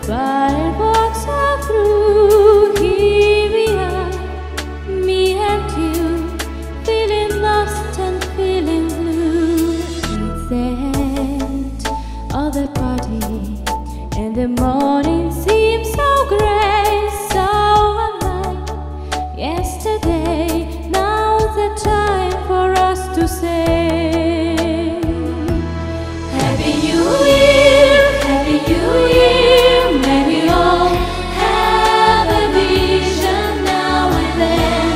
fireworks are through. Here we are, me and you, feeling lost and feeling blue. It's the end of the party, and the morning seems so gray, so unlike yesterday. Now's the time for us to say Happy New Year, Happy New Year. May we all have a vision now and then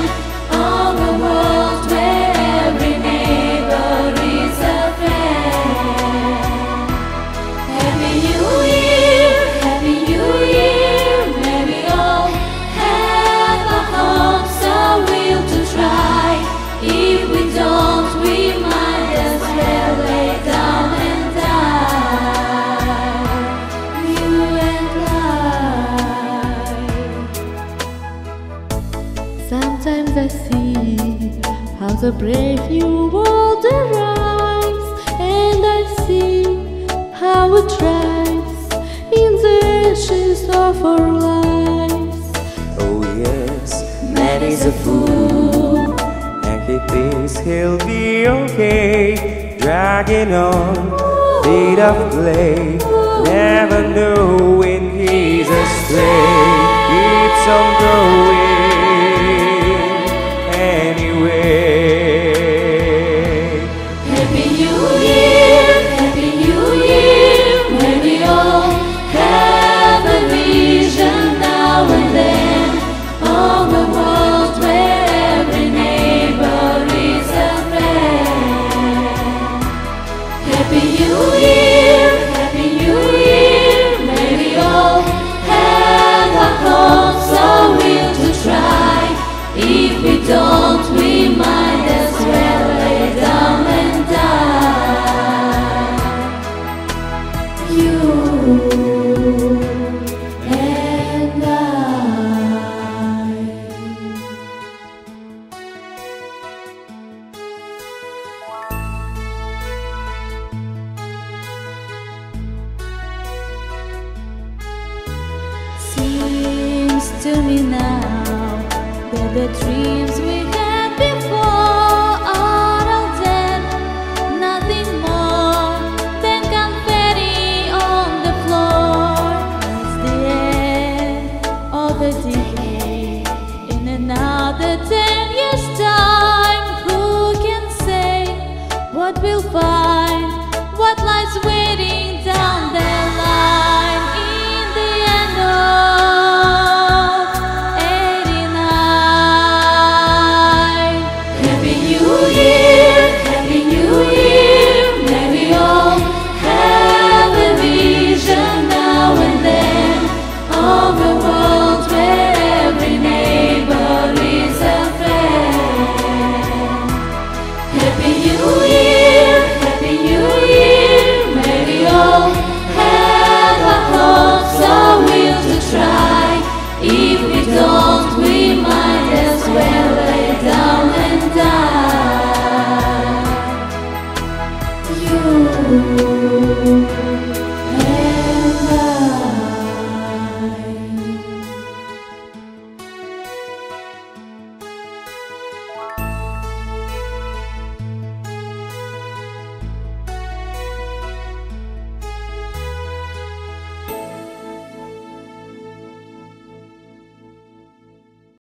of a world where every neighbor is a friend. Happy New Year, Happy New Year. May we all have a hope so will to try. If we don't, we might as well lay down and die. You and I. Sometimes I see how the brave new world arrives, and I see how it thrives in the ashes of our lives. Oh yes, man is a fool, and he thinks he'll be okay, dragging on, feet of clay, never knowing he's astray, keeps on going anyway. Happy New Year, Happy New Year. May we all have a vision now and then of a world where every neighbor is a friend. Happy New Year, Happy New Year. May we all have a hope so will to try. If we don't, we might as well lay down and die. You and I. Seems to me now that the dreams we had